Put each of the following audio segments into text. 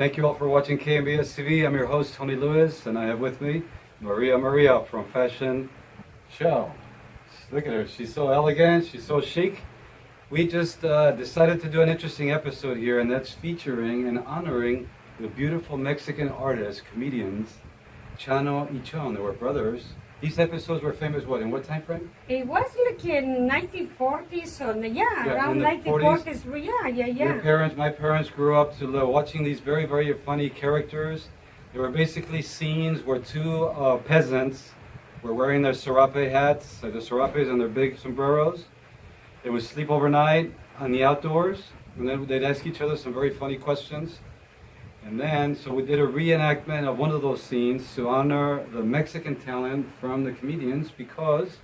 Thank you all for watching KMBS TV. I'm your host, Tony Lewis, and I have with me Maria from Fashion Show. Look at her. She's so elegant. She's so chic. We just decided to do an interesting episode here, and that's featuring and honoring the beautiful Mexican artists, comedians, Chano Y Chon. They were brothers. These episodes were famous, what, in what time frame? It was like in 1940s, or around 1940s. My parents grew up to watching these very, very funny characters. There were basically scenes where two peasants were wearing their serape hats, the serapes and their big sombreros. They would sleep overnight on the outdoors, and then they'd ask each other some very funny questions. And then, so we did a reenactment of one of those scenes to honor the Mexican talent from the comedians, because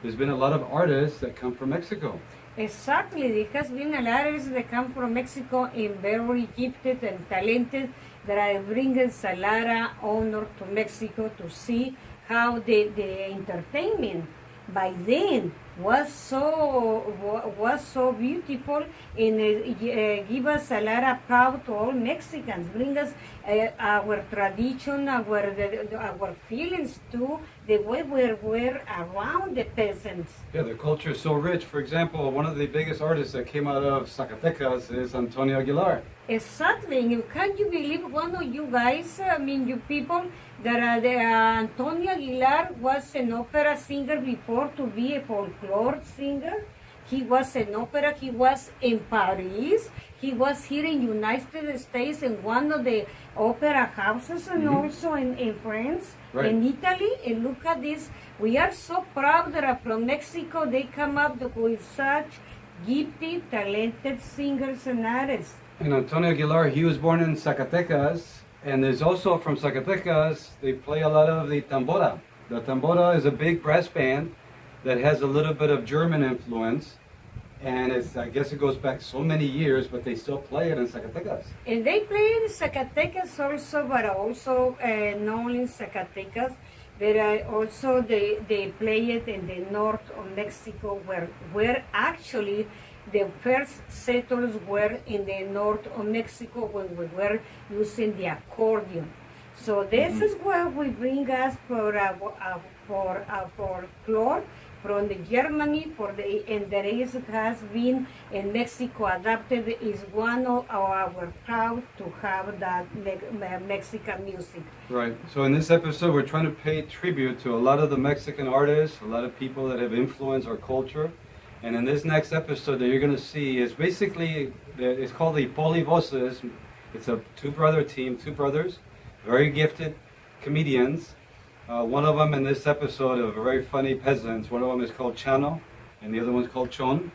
there's been a lot of artists that come from Mexico. Exactly, there has been a lot of artists that come from Mexico and very gifted and talented that brings a lot of honor to Mexico to see how the entertainment by then was so beautiful, and give us a lot of proud to all Mexicans, bring us our tradition, our feelings too, the way we're around the peasants. Yeah, the culture is so rich. For example, one of the biggest artists that came out of Zacatecas is Antonio Aguilar. Exactly. Can you believe one of you guys, you people, that Antonio Aguilar was an opera singer before to be a folklore singer? He was an opera, he was in Paris, he was here in United States in one of the opera houses, and also in France, in Italy. And look at this, we are so proud that from Mexico they come up with such gifted, talented singers and artists. And Antonio Aguilar, he was born in Zacatecas, and there's also from Zacatecas, they play a lot of the tambora. The tambora is a big brass band that has a little bit of German influence, and I guess it goes back so many years, but they still play it in Zacatecas. And they play in Zacatecas also, but also not only in Zacatecas, but also they play it in the north of Mexico, where actually the first settlers were in the north of Mexico when we were using the accordion. So this is what we bring us for folklore from the Germany, and the rest has been in Mexico adapted, is one of our proud to have that Mexican music. Right. So in this episode, we're trying to pay tribute to a lot of the Mexican artists, a lot of people that have influenced our culture. And in this next episode that you're going to see is basically, it's called the Polivoces. It's a two-brother team, two brothers, very gifted comedians. One of them in this episode are very funny peasants. One of them is called Chano, and the other one's called Chon.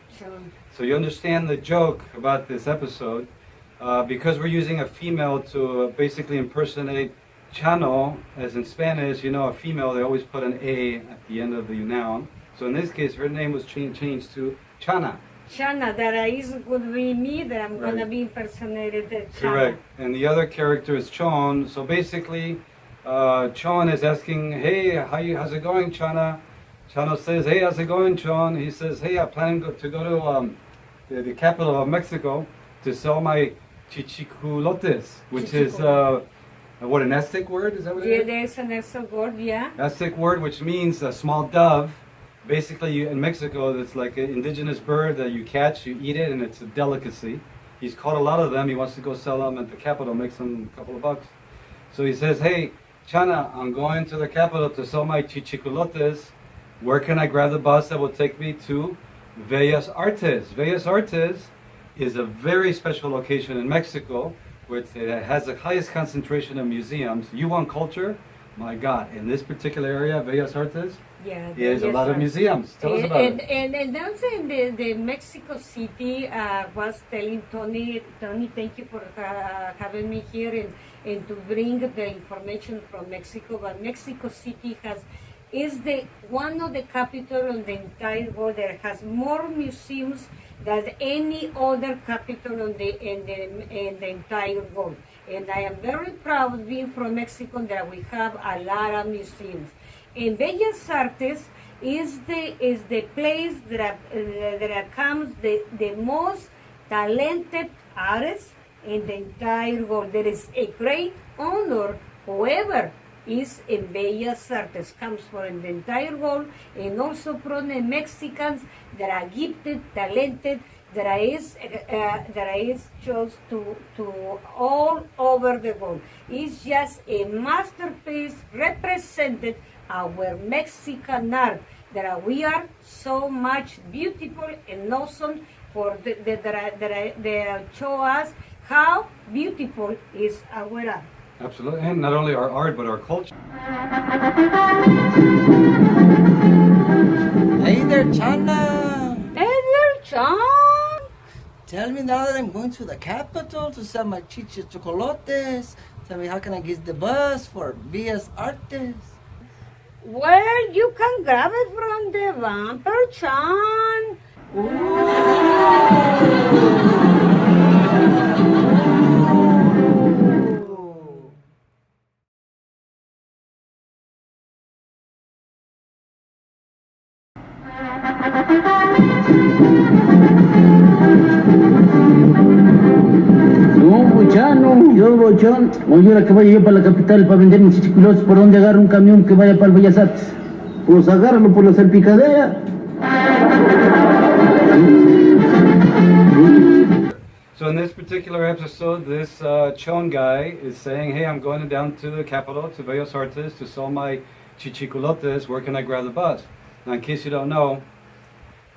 So you understand the joke about this episode, because we're using a female to basically impersonate Chano, as in Spanish, a female, they always put an A at the end of the noun. So in this case, her name was changed to Chana. Chana, that would be me, that I'm going to be impersonated Chana. Correct. And the other character is Chon. So basically, Chon is asking, hey, how's it going, Chana? Chano says, hey, how's it going, Chon? He says, hey, I'm planning to go to the capital of Mexico to sell my Chichicuilotes, which is, what, an Aztec word? Is that what it is? Yeah, there's an Aztec word, yeah. Aztec word, which means a small dove. Basically, in Mexico, it's like an indigenous bird that you catch, you eat it, and it's a delicacy. He's caught a lot of them. He wants to go sell them at the capital, make some couple of bucks. So he says, hey, Chana, I'm going to the capital to sell my chichicuilotes. Where can I grab the bus that will take me to Bellas Artes? Bellas Artes is a very special location in Mexico, which it has the highest concentration of museums. You want culture? My God, in this particular area, Bellas Artes, there's a lot of museums. Tell us about it. And that's in the Mexico City. Was telling Tony, thank you for having me here and to bring the information from Mexico. But Mexico City is one of the capital of the entire world that has more museums than any other capital in the entire world. And I am very proud being from Mexico that we have a lot of museums. And Bellas Artes is the place that comes the most talented artists in the entire world. There is a great honor, whoever is in Bellas Artes comes from the entire world, and also from the Mexicans that are gifted, talented, that is just to all over the world. It's just a masterpiece represented our Mexican art, that we are so much beautiful and awesome for that show us how beautiful is our art. Absolutely, and not only our art, but our culture. Hey there, Chana. Hey there, Chon. Tell me now that I'm going to the capital to sell my Chichicuilotes. Tell me, how can I get the bus for Bellas Artes? Well, you can grab it from the bumper, Chon. No, Chano, yo, Chon, oye, ahora que vaya yo para la capital para vender mis chichicuilotes, ¿por dónde agarro un camión que vaya para el Bellas Artes? Pues agárralo por la salpicadera. So in this particular episode, this Chon guy is saying, hey, I'm going down to the capital, to Bellas Artes, to sell my chichicuilotes. Where can I grab the bus? Now, in case you don't know,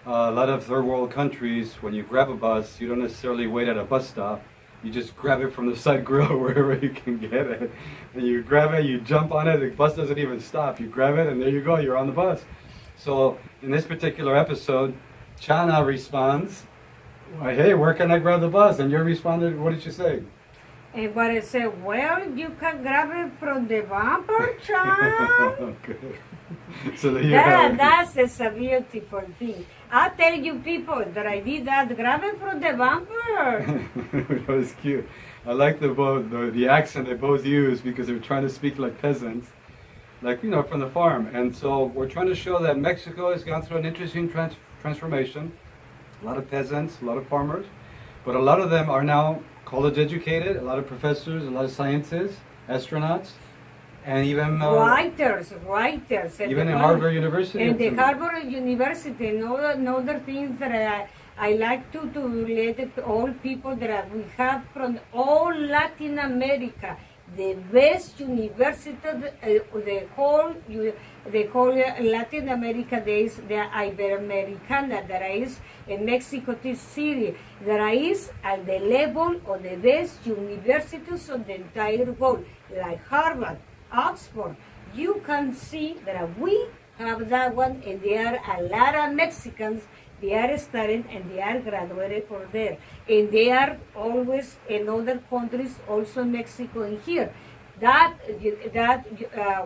a lot of third world countries, when you grab a bus, you don't necessarily wait at a bus stop. You just grab it from the side grill wherever you can get it. And you grab it, you jump on it, the bus doesn't even stop. You grab it, and there you go, you're on the bus. So in this particular episode, Chana responds, hey, where can I grab the bus? And you responded, what did you say? And what I said, well, you can grab it from the bumper, Chon. Okay. So there you have it. That's a beautiful thing. I tell you people that I did that, grab it from the bumper. That was cute. I like the accent they both use because they're trying to speak like peasants, like, you know, from the farm. And so we're trying to show that Mexico has gone through an interesting transformation. A lot of peasants, a lot of farmers, but a lot of them are now college educated, a lot of professors, a lot of scientists, astronauts, and even writers. Even in Harvard University. And the Harvard University, another things that I like to let all people that we have from all Latin America, the best university, the whole Latin America, there is the Iberoamericana, that is in Mexico City, that is at the level of the best universities of the entire world, like Harvard, Oxford. You can see that we have that one, and there are a lot of Mexicans. They are studying and they are graduated for there, and they are always in other countries, also Mexico and here. That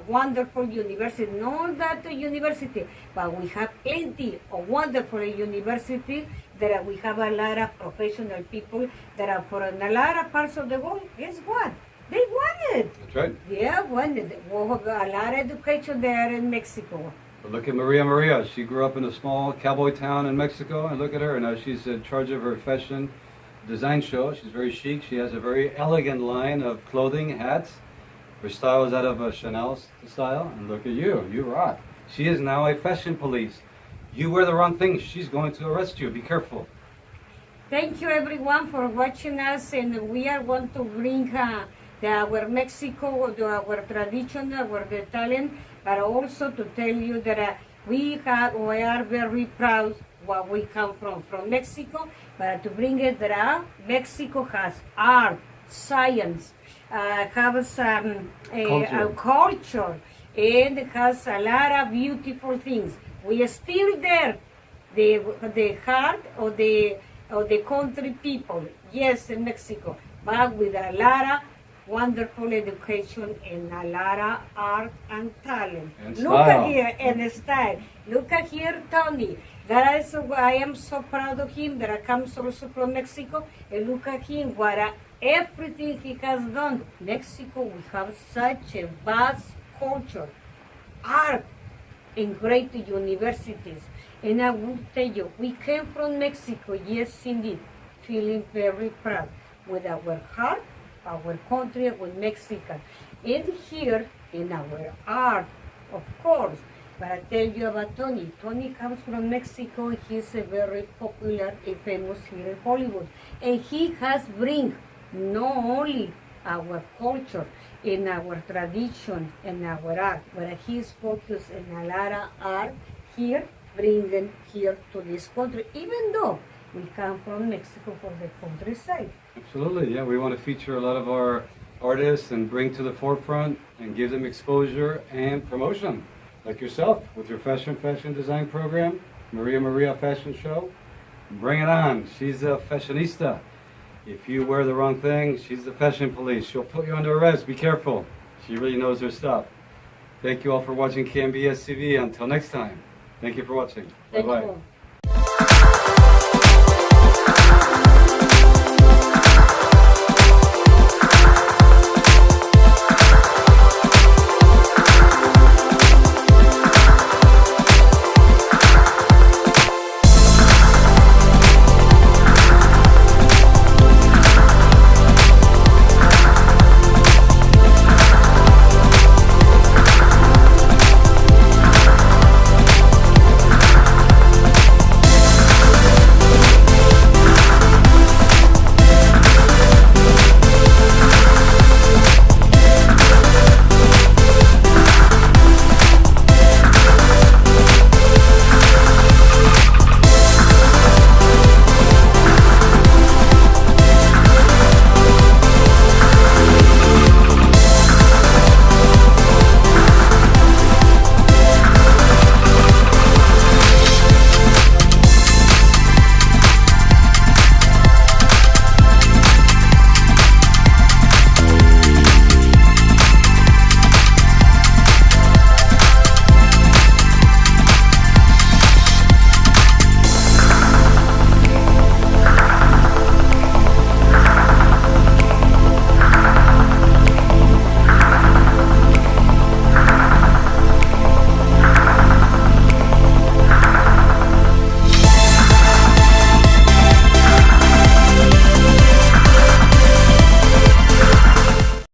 wonderful university, not that university, but we have plenty of wonderful university that we have a lot of professional people that are from a lot of parts of the world. Guess what? They want it. That's right. Yeah, wanted. We have a lot of education there in Mexico. But look at Maria. She grew up in a small cowboy town in Mexico, and look at her. Now she's in charge of her fashion design show. She's very chic. She has a very elegant line of clothing, hats. Her style is out of a Chanel style. And look at you. You rock. She is now a fashion police. You wear the wrong thing, she's going to arrest you. Be careful. Thank you everyone for watching us, and we are going to bring our Mexico, our tradition, our talent, but also to tell you that we are very proud where we come from Mexico, but to bring it that Mexico has art, science, has a culture, and has a lot of beautiful things. We are still there, the heart of the country people, yes, in Mexico, but with a lot of wonderful education and a lot of art and talent. And Look style. at here, and style. Look at here, Tony. That is why I am so proud of him, that I comes also from Mexico, and look at him, everything he has done. Mexico, we have such a vast culture, art, and great universities. And I will tell you, we came from Mexico, yes indeed, feeling very proud. with our heart, our country, with Mexican. And here in our art, of course. But I tell you about Tony. Tony comes from Mexico. He's a very popular and famous here in Hollywood. And he has bring not only our culture and our tradition and our art, but he's focused in a lot of art here, bringing here to this country, even though we come from Mexico for the countryside. Absolutely, yeah. We want to feature a lot of our artists and bring to the forefront and give them exposure and promotion. Like yourself with your fashion design program, Maria Fashion Show. Bring it on. She's a fashionista. If you wear the wrong thing, she's the fashion police. She'll put you under arrest. Be careful. She really knows her stuff. Thank you all for watching KMBS TV. Until next time. Thank you for watching. Thank Bye-bye. you.